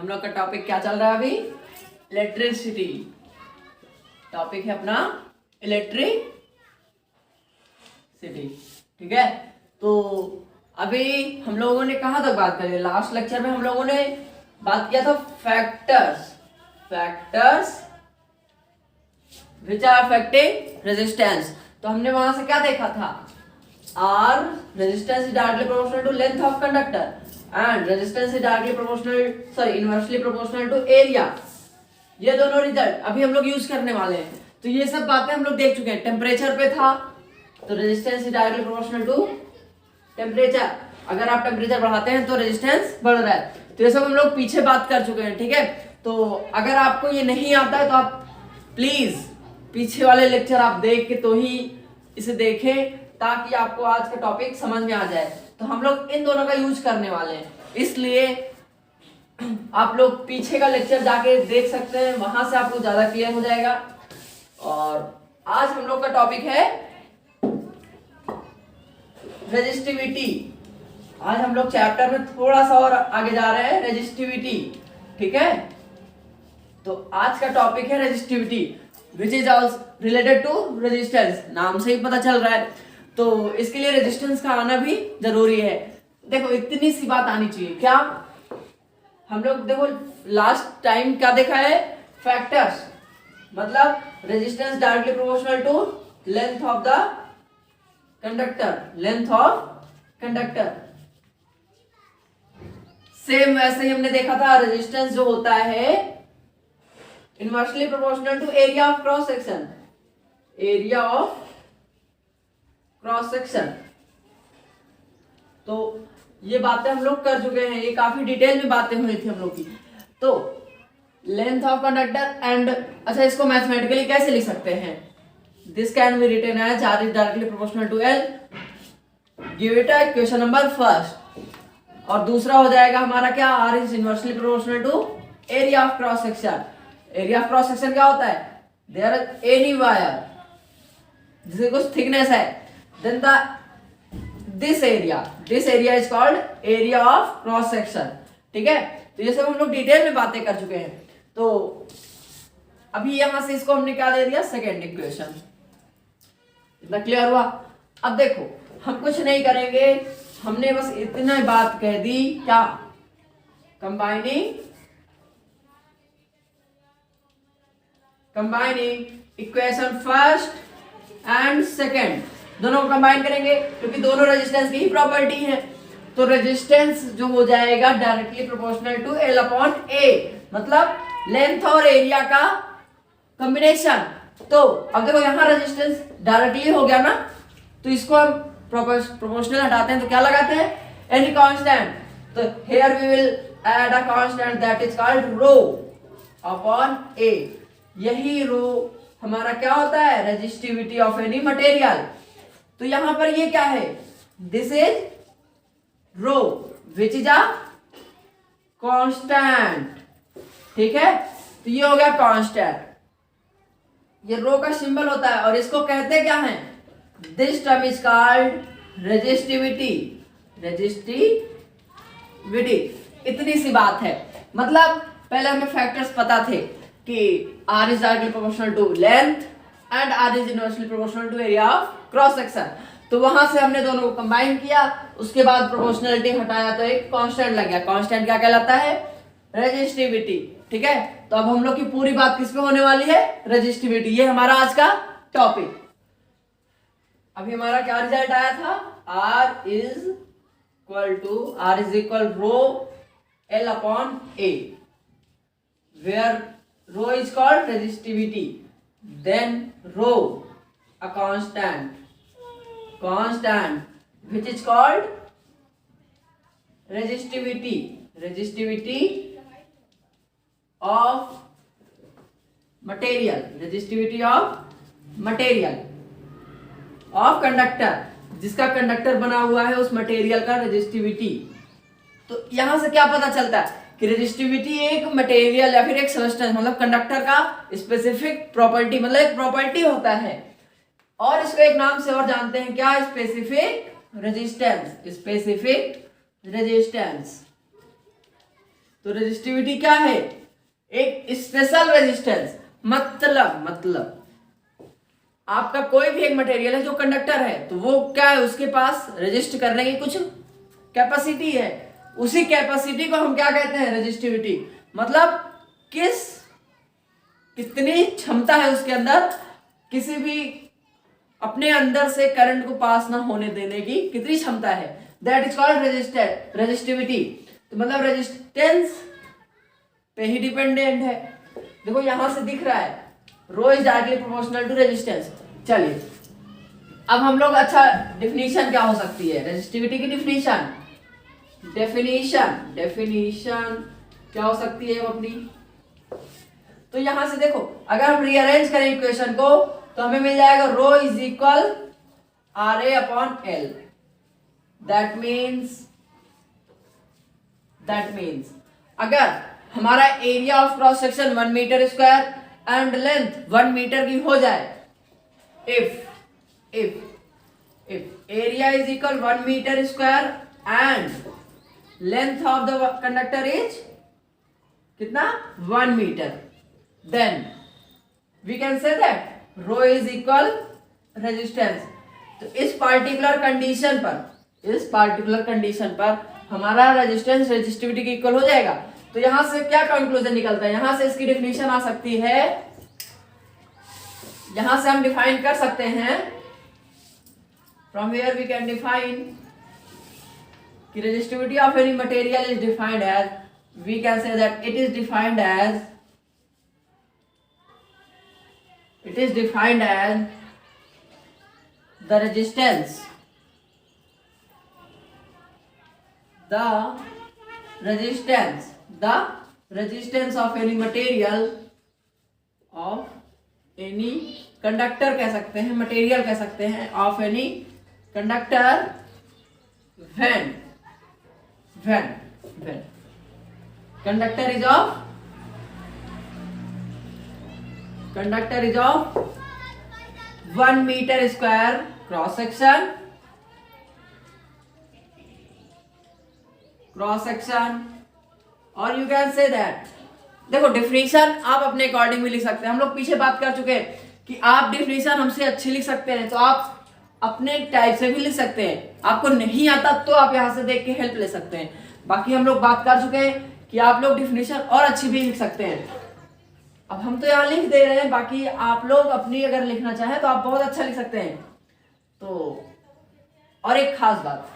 हम लोग का टॉपिक क्या चल रहा है अभी? इलेक्ट्रिसिटी। टॉपिक है अपना इलेक्ट्रिसिटी। ठीक है, तो अभी हम लोगों ने कहाँ तक बात करी? लास्ट लेक्चर में हम लोगों ने बात किया था factors which are affecting resistance. तो हमने वहां से क्या देखा था? R resistance is directly proportional to length of conductor and resistance is directly inversely proportional to area. ये दोनों रिजल्ट अभी हम लोग यूज करने वाले हैं। तो ये सब बातें हम लोग देख चुके हैं। टेम्परेचर पे था तो resistance is directly proportional to temperature. अगर आप टेम्परेचर बढ़ाते हैं तो रेजिस्टेंस बढ़ रहा है। तो ये सब हम लोग पीछे बात कर चुके हैं। ठीक है, तो अगर आपको ये नहीं आता है तो आप प्लीज पीछे वाले लेक्चर आप देख के तो ही इसे देखें, ताकि आपको आज का टॉपिक समझ में आ जाए। तो हम लोग इन दोनों का यूज करने वाले हैं, इसलिए आप लोग पीछे का लेक्चर जाके देख सकते हैं, वहां से आपको ज्यादा क्लियर हो जाएगा। और आज हम लोग का टॉपिक है रेजिस्टिविटी। आज हम लोग चैप्टर में थोड़ा सा और आगे जा रहे हैं, रेजिस्टिविटी। ठीक है, तो आज का टॉपिक है resistivity which is also related to resistance. नाम से ही पता चल रहा है, तो इसके लिए रेजिस्टेंस का आना भी जरूरी है। देखो इतनी सी बात आनी चाहिए। क्या हम लोग देखो लास्ट टाइम क्या देखा है? फैक्टर्स, मतलब resistance directly proportional to length of the conductor. Same वैसे ही हमने देखा था रेजिस्टेंस जो होता है inversely proportional to area of cross section. तो ये बातें हम लोग कर चुके हैं, ये काफी डिटेल में बातें हुई थी हम लोग की। तो लेंथ ऑफ कंडक्टर एंड अच्छा, इसको मैथमेटिकली कैसे लिख सकते हैं? This can be written as R is directly proportional to L. Give it equation number first. और दूसरा हो जाएगा हमारा क्या? R is inversely proportional to area of cross section. Area of cross section क्या होता है? देयर इज एनी वायर जिसकी कुछ थिकनेस है, then this area is called area of cross section. ठीक है, तो ये सब हम लोग डिटेल में बातें कर चुके हैं। तो अभी यहां से इसको हमने क्या दे दिया? Second equation. इतना क्लियर हुआ? अब देखो हम कुछ नहीं करेंगे, हमने बस इतना बात कह दी। क्या? Combining equation first and second दोनों को कंबाइन करेंगे, क्योंकि दोनों रेजिस्टेंस की ही प्रॉपर्टी है। तो रेजिस्टेंस जो हो जाएगा directly proportional to L upon A, मतलब लेंथ और एरिया का कॉम्बिनेशन। तो अब देखो यहाँ रेजिस्टेंस डायरेक्टली हो गया ना, तो इसको हम प्रोपोर्शनल हटाते हैं तो क्या लगाते हैं? Any constant. तो here we will add a constant that is called rho upon A. यही रो हमारा क्या होता है? Resistivity of any material. तो यहां पर ये क्या है? This is rho which is a constant. ठीक है, तो ये हो गया कांस्टेंट। ये रो का सिंबल होता है और इसको कहते क्या है? This term is called resistivity. इतनी सी बात है। मतलब पहले हमें फैक्टर्स पता थे कि R is directly proportional to length and R is inversely proportional to area of cross section. तो वहां से हमने दोनों को कंबाइन किया, उसके बाद प्रोपोर्शनलिटी हटाया तो एक कांस्टेंट लग गया। कांस्टेंट क्या कहलाता है? रेजिस्टिविटी। ठीक है, तो अब हम लोग की पूरी बात किस पे होने वाली है? रेजिस्टिविटी। ये हमारा आज का टॉपिक। अभी हमारा क्या रिजल्ट आया था? R is equal rho L upon A, where rho is called resistivity, then rho a constant which is called resistivity of material of conductor, जिसका कंडक्टर बना हुआ है उस मटेरियल का रेजिस्टिविटी। तो यहां से क्या पता चलता है कि रेजिस्टिविटी एक मटेरियल या फिर एक सब्सटेंस मतलब कंडक्टर का स्पेसिफिक प्रॉपर्टी, मतलब एक प्रॉपर्टी होता है। और इसको एक नाम से और जानते हैं, क्या? Specific resistance. तो रेजिस्टिविटी क्या है? एक स्पेशल रेजिस्टेंस। मतलब आपका कोई भी एक मटेरियल है जो कंडक्टर है, तो वो क्या है, उसके पास रेजिस्ट करने की कुछ कैपेसिटी है। उसी कैपेसिटी को हम क्या कहते हैं? रेजिस्टिविटी। मतलब कितनी क्षमता है उसके अंदर, किसी भी अपने अंदर से करंट को पास ना होने देने की कितनी क्षमता है, दैट इज कॉल्ड रेजिस्टिविटी। तो मतलब रेजिस्टेंस पे ही डिपेंडेंट है। देखो यहां से दिख रहा है rho is directly proportional to resistance. चलिए अब हम लोग, अच्छा डिफिनीशन क्या हो सकती है रेजिस्टिविटी की? डेफिनेशन क्या हो सकती है अपनी? तो यहां से देखो, अगर हम रीअरेंज करें इक्वेशन को तो हमें मिल जाएगा rho is equal R A upon L. That means अगर हमारा area of cross section 1 metre square and length 1 metre की हो जाए, if area is equal 1 meter square and length of the conductor is कितना? 1 meter, then we can say that rho is equal resistance। तो इस particular condition पर हमारा resistance resistivity के equal हो जाएगा। तो यहां से क्या कंक्लूजन निकलता है? यहां से इसकी डेफिनेशन आ सकती है, यहां से हम डिफाइन कर सकते हैं, from where we can define कि resistivity of any material is defined as, we can say that it is defined as the resistance of any material of any conductor कह सकते हैं, मटेरियल कह सकते हैं, of any conductor when conductor is of 1 meter square cross section और you can say that. देखो definition आप अपने अकॉर्डिंग भी लिख सकते हैं। हम लोग पीछे बात कर चुके हैं कि आप डिफिनीशन हमसे अच्छी लिख सकते हैं, तो आप अपने टाइप से भी लिख सकते हैं। आपको नहीं आता तो आप यहां से देख के हेल्प ले सकते हैं। बाकी हम लोग बात कर चुके हैं कि आप लोग डिफिनीशन और अच्छी भी लिख सकते हैं। अब हम तो यहाँ लिख दे रहे हैं, बाकी आप लोग अपनी अगर लिखना चाहें तो आप बहुत अच्छा लिख सकते हैं। तो और एक खास बात,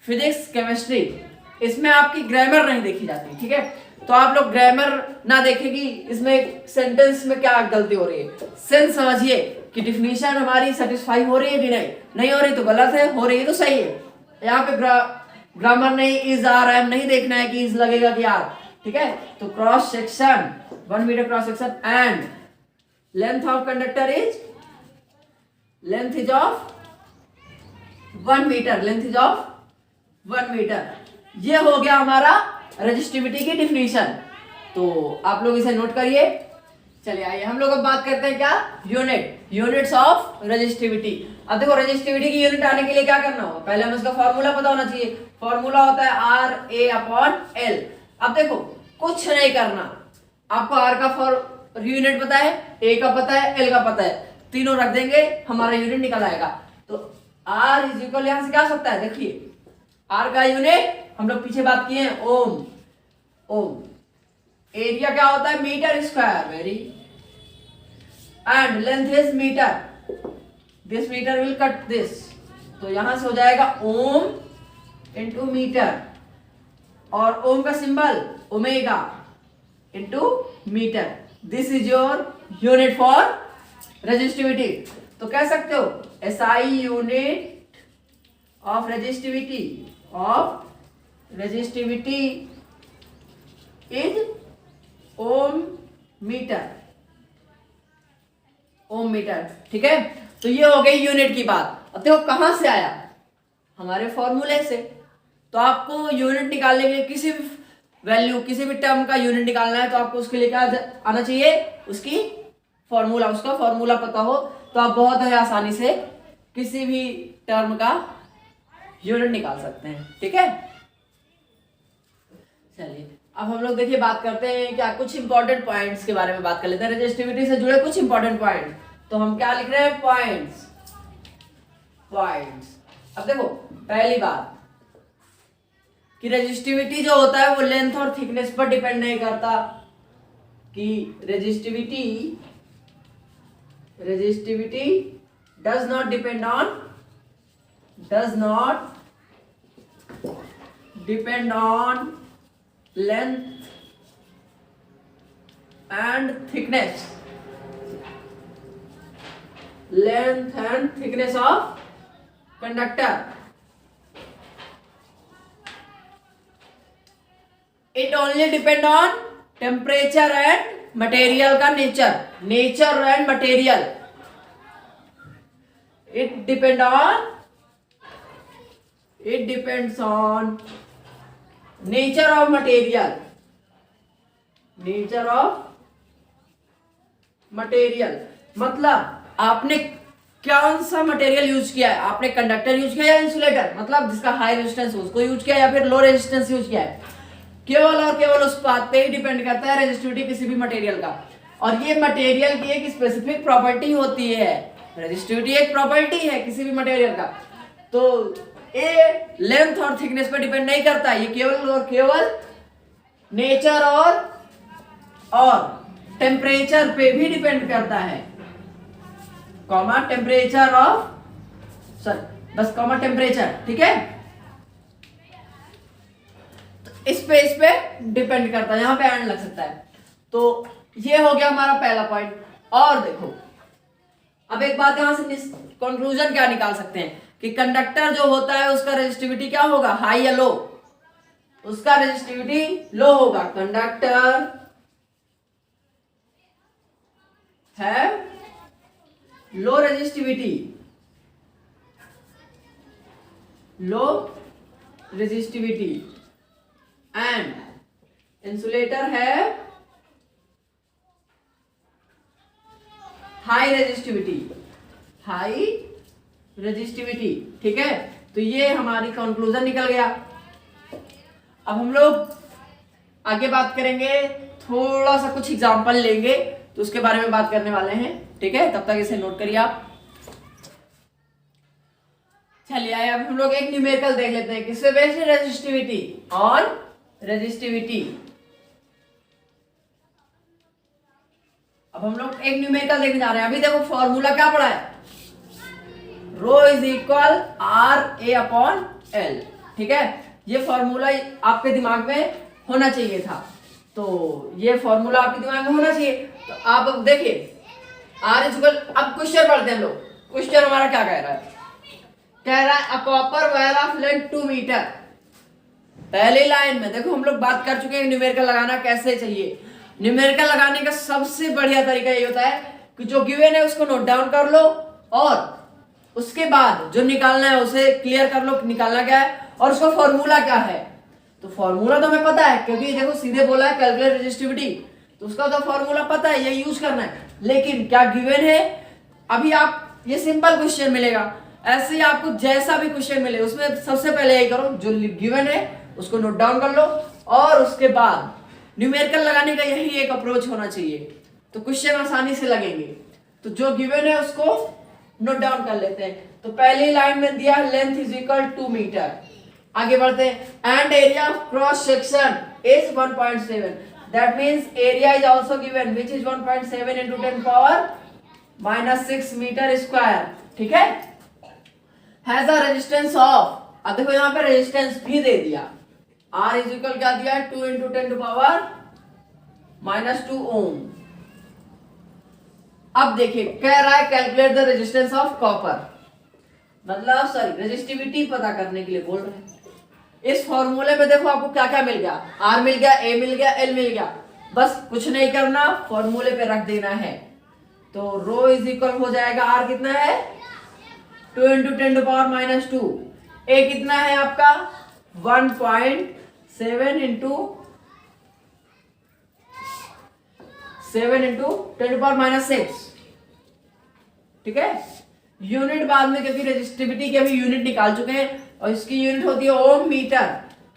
फिजिक्स केमिस्ट्री इसमें आपकी ग्रामर नहीं देखी जाती, ठीक है? तो आप लोग ग्रामर ना देखेगी, इसमें सेंटेंस में क्या गलती हो रही है, सेंस समझिए कि डिफिनीशन हमारी सेटिस्फाई हो रही है कि नहीं हो रही तो गलत है, हो रही है तो सही है। यहाँ पे ग्रामर नहीं, इज आर एम नहीं देखना है कि इज लगेगा कि आर, ठीक है? तो cross section 1 metre cross section and length of conductor is of 1 metre. ये हो गया हमारा रेजिस्टिविटी की डिफिनीशन। तो आप लोग इसे नोट करिए। चलिए आइए हम लोग अब बात करते हैं क्या, यूनिट्स ऑफ रेजिस्टिविटी। अब देखो रेजिस्टिविटी की यूनिट आने के लिए क्या करना होगा, पहले हमें उसका फॉर्मूला पता होना चाहिए। फॉर्मूला होता है आर ए अपॉन एल। अब देखो कुछ नहीं करना, आपको आर का यूनिट पता है, ए का पता है, एल का पता है, तीनों रख देंगे हमारा यूनिट निकल आएगा। तो आर इज इक्वल यहां से क्या हो सकता है, देखिए आर का यूनिट हम लोग पीछे बात किए हैं ओम। एरिया क्या होता है, metre square, and length is metre, this metre will cut this, तो यहां से हो जाएगा ओम इंटू मीटर, और ओम का symbol omega into metre. This is your unit for resistivity. तो कह सकते हो SI unit of resistivity is ohm metre, ठीक है? तो ये हो गई यूनिट की बात। अब देखो कहां से आया, हमारे फॉर्मूले से। तो आपको यूनिट निकालने के लिए किसी भी वैल्यू, किसी भी टर्म का यूनिट निकालना है तो आपको उसके लिए क्या आना चाहिए, उसका फॉर्मूला पता हो, तो आप बहुत ही आसानी से किसी भी टर्म का यूनिट निकाल सकते हैं, ठीक है? चलिए अब हम लोग देखिए बात करते हैं क्या कुछ इंपॉर्टेंट पॉइंट्स के बारे में बात कर लेते हैं, रेजिस्टिविटी से जुड़े कुछ इंपॉर्टेंट पॉइंट। तो हम क्या लिख रहे हैं, पॉइंट्स। अब देखो पहली बात कि रेजिस्टिविटी जो होता है वो लेंथ और थिकनेस पर डिपेंड नहीं करता, कि resistivity does not depend on length and thickness of conductor. It only depend on temperature and material का nature and material. It depends on nature of material. मतलब आपने कौन सा मटेरियल यूज किया है, आपने कंडक्टर यूज किया या इंसुलेटर, मतलब जिसका हाई रेजिस्टेंस हो उसको यूज किया या फिर लो रेजिस्टेंस यूज किया है, केवल और केवल उस बात पे ही डिपेंड करता है रेजिस्टिविटी किसी भी मटेरियल का। और ये मटेरियल की एक स्पेसिफिक प्रॉपर्टी होती है, रेजिस्टिविटी एक प्रॉपर्टी है किसी भी मटेरियल का। तो ये लेंथ और थिकनेस पे डिपेंड नहीं करता, ये केवल और केवल नेचर और टेम्परेचर पे भी डिपेंड करता है, कॉमा टेम्परेचर ऑफ बस कॉमा टेम्परेचर, ठीक है। इस पे डिपेंड करता है, यहां पे एंड लग सकता है। तो ये हो गया हमारा पहला पॉइंट। और देखो अब एक बात यहां से कंक्लूजन क्या निकाल सकते हैं कि कंडक्टर जो होता है उसका रेजिस्टिविटी क्या होगा, हाई या लो, उसका रेजिस्टिविटी लो होगा। कंडक्टर है लो रेजिस्टिविटी एंड इंसुलेटर है हाई रेजिस्टिविटी, ठीक है। तो ये हमारी कंक्लूजन निकल गया। अब हम लोग आगे बात करेंगे, थोड़ा सा कुछ एग्जांपल लेंगे तो उसके बारे में बात करने वाले हैं, ठीक है। तब तक इसे नोट करिए आप। चलिए अब हम लोग एक न्यूमेरिकल देख लेते हैं, किससे बेस्ड है, रेजिस्टिविटी और रेजिस्टिविटी। अब हम लोग एक न्यूमेरिकल देखने जा रहे हैं। अभी देखो फॉर्मूला क्या पड़ा है, rho is equal R A upon L, ठीक है। ये फॉर्मूला आपके दिमाग में होना चाहिए था, तो ये फॉर्मूला आपके दिमाग में होना चाहिए। तो आप अब देखिए आर इज इक्वल, अब क्वेश्चन पढ़ते हैं हम लोग। क्वेश्चन हमारा क्या कह रहा है, a copper wire of length 2 metre. पहली लाइन में देखो हम लोग बात कर चुके हैं न्यूमेरिकल लगाना कैसे चाहिए। न्यूमेरिकल लगाने का सबसे बढ़िया तरीका ये होता है कि जो गिवन है उसको नोट डाउन कर लो और उसके बाद जो निकालना है उसे क्लियर कर लो, निकालना क्या है और उसका फॉर्मूला क्या है। तो फॉर्मूला तो हमें पता है क्योंकि देखो सीधे बोला है कैलकुलेट रेजिस्टिविटी, तो उसका तो फॉर्मूला पता है, ये यूज करना है। लेकिन क्या गिवन है, अभी आप ये सिंपल क्वेश्चन मिलेगा, ऐसे ही आपको जैसा भी क्वेश्चन मिले उसमें सबसे पहले यही करो, जो गिवन है उसको नोट डाउन कर लो और उसके बाद न्यूमेरिकल लगाने का यही एक अप्रोच होना चाहिए, तो क्वेश्चन आसानी से लगेंगे। तो जो गिवन है उसको नोट डाउन कर लेते हैं। तो पहली लाइन में दिया लेंथ इज इक्वल 2 मीटर। आगे बढ़ते हैं, and area of cross section is 1.7, that means area is also given which is 1.7 into 10 power -6 metre square, ठीक है। हैज अ रेजिस्टेंस ऑफ, अब देखो यहां पे रेजिस्टेंस भी दे दिया, R इज इक्वल क्या दिया है 2 into 10 to पावर -2 ओम। अब देखिए कह रहा है calculate the resistance of copper, मतलब सॉरी रेजिस्टिविटी पता करने के लिए बोल रहे हैं। इस फॉर्मूले में देखो आपको क्या क्या मिल गया, R मिल गया, A मिल गया, L मिल गया, बस कुछ नहीं करना, फॉर्मूले पे रख देना है। तो रो इज इक्वल हो जाएगा R कितना है 2 into 10 to पावर -2, A कितना है आपका 1.7 into 10 to पावर -6, ठीक है। यूनिट बाद में, क्योंकि रेजिस्टिविटी के भी यूनिट निकाल चुके हैं और इसकी यूनिट होती है ओम मीटर,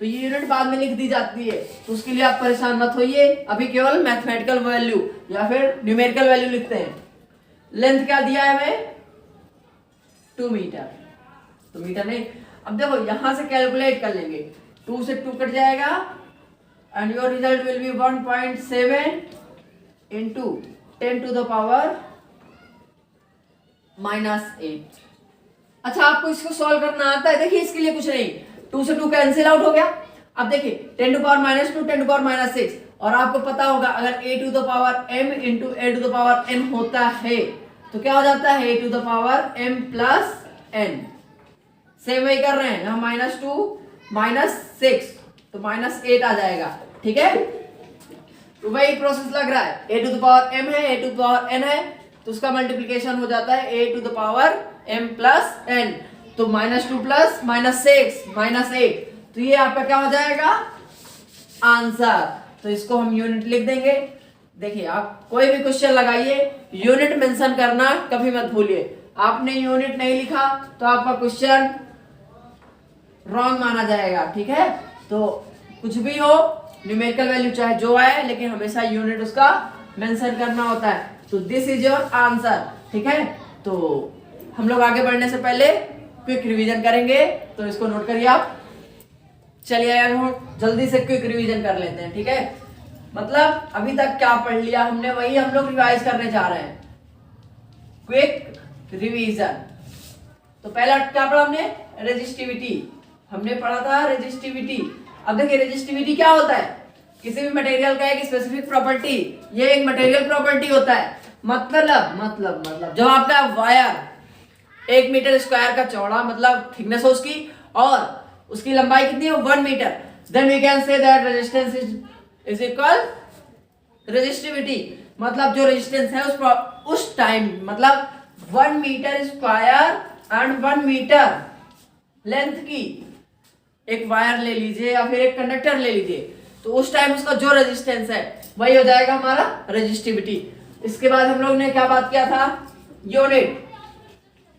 तो ये यूनिट बाद में लिख दी जाती है, तो उसके लिए आप परेशान मत होइए, अभी केवल मैथमेटिकल वैल्यू या फिर न्यूमेरिकल वैल्यू लिखते हैं। लेंथ क्या दिया है हमें 2 मीटर, 2 मीटर नहीं। अब देखो यहां से कैलकुलेट कर लेंगे, 2 से 2 कट जाएगा and your result will be 1.7 into 10 to the power -8। अच्छा आपको इसको सॉल्व करना आता है? देखिए इसके लिए कुछ नहीं, 2 से 2 कैंसिल आउट हो गया। अब देखिए 10 टू पावर -2 10 टू पावर -6, और आपको पता होगा अगर a to the power m into a to the power n होता है तो क्या हो जाता है a to the power m plus n। Same वही कर रहे हैं, यहाँ -2 -6 तो -8 आ जाएगा, ठीक है। तो वही प्रोसेस लग रहा है, a to the power m है, a to the power n है, तो उसका मल्टीप्लिकेशन हो जाता है a to the power m plus n, तो -2 प्लस -6 -8, तो ये आपका क्या हो जाएगा आंसर। तो इसको हम यूनिट लिख देंगे। देखिए आप कोई भी क्वेश्चन लगाइए, यूनिट मेंशन करना कभी मत भूलिए। आपने यूनिट नहीं लिखा तो आपका क्वेश्चन रॉन्ग माना जाएगा, ठीक है। तो कुछ भी हो, न्यूमेरिकल वैल्यू चाहे जो आए, लेकिन हमेशा यूनिट उसका मेंशन करना होता है। तो दिस इज योर आंसर, ठीक है। तो हम लोग आगे बढ़ने से पहले क्विक रिवीजन करेंगे, तो इसको नोट करिए आप। चलिए यार हम जल्दी से क्विक रिवीजन कर लेते हैं, ठीक है। मतलब अभी तक क्या पढ़ लिया हमने, वही हम लोग रिवाइज करने जा रहे हैं। क्विक रिवीजन, तो पहला क्या पढ़ा हमने, रेजिस्टिविटी। हमने पढ़ा था रेजिस्टिविटी। अब देखिए रेजिस्टिविटी क्या होता है, किसी भी मटेरियल का एक स्पेसिफिक प्रॉपर्टी, ये एक मटेरियल प्रॉपर्टी होता है। मतलब जब आपका वायर 1 मीटर स्क्वायर का चौड़ा, मतलब थिकनेस हो उसकी, और उसकी लंबाई कितनी है 1 metre, then we can say that resistance is equal resistivity. मतलब जो रेजिस्टेंस है उस टाइम, मतलब 1 metre square and 1 metre length की एक वायर ले लीजिए या फिर एक कंडक्टर ले लीजिए, तो उस टाइम उसका जो रेजिस्टेंस है वही हो जाएगा हमारा रेजिस्टिविटी। इसके बाद हम लोग ने क्या बात किया था,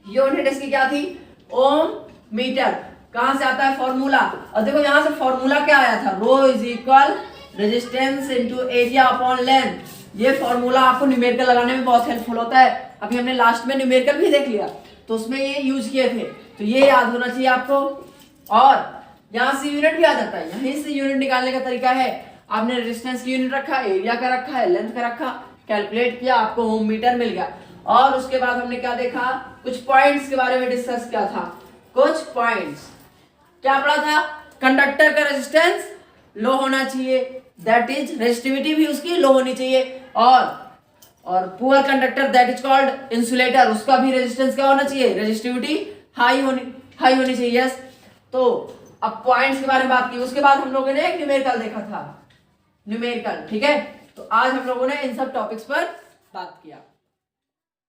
यूनिट इसकी क्या थी, ओम मीटर। कहां से आता है फॉर्मूला, और देखो यहां से फॉर्मूला क्या आया था, rho is equal resistance into area upon length. ये फॉर्मूला आपको न्यूमेरिकल लगाने में बहुत हेल्पफुल होता है। अभी हमने लास्ट में न्यूमेरिकल भी देख लिया, तो उसमें ये यूज किए थे, तो ये याद होना चाहिए आपको। और यहां से यूनिट भी आ जाता है, यहीं से यूनिट निकालने का तरीका है। आपने रेजिस्टेंस की यूनिट रखा, एरिया का रखा है, लेंथ का रखा, कैलकुलेट किया, आपको ओम मीटर मिल गया। और उसके बाद हमने क्या देखा, कुछ पॉइंट्स के बारे में डिस्कस किया था। कुछ पॉइंट्स क्या पढ़ा था, कंडक्टर का रेजिस्टेंस लो होना चाहिए, दैट इज रेजिस्टिविटी भी उसकी लो होनी चाहिए। और poor conductor that is called insulator, उसका भी रेजिस्टेंस क्या होना चाहिए, रेजिस्टिविटी हाई होनी चाहिए। यस, तो अब पॉइंट्स के बारे में बात की। उसके बाद हम लोगों ने एक न्यूमेरिकल देखा था, न्यूमेरिकल, ठीक है। तो आज हम लोगों ने इन सब टॉपिक्स पर बात किया।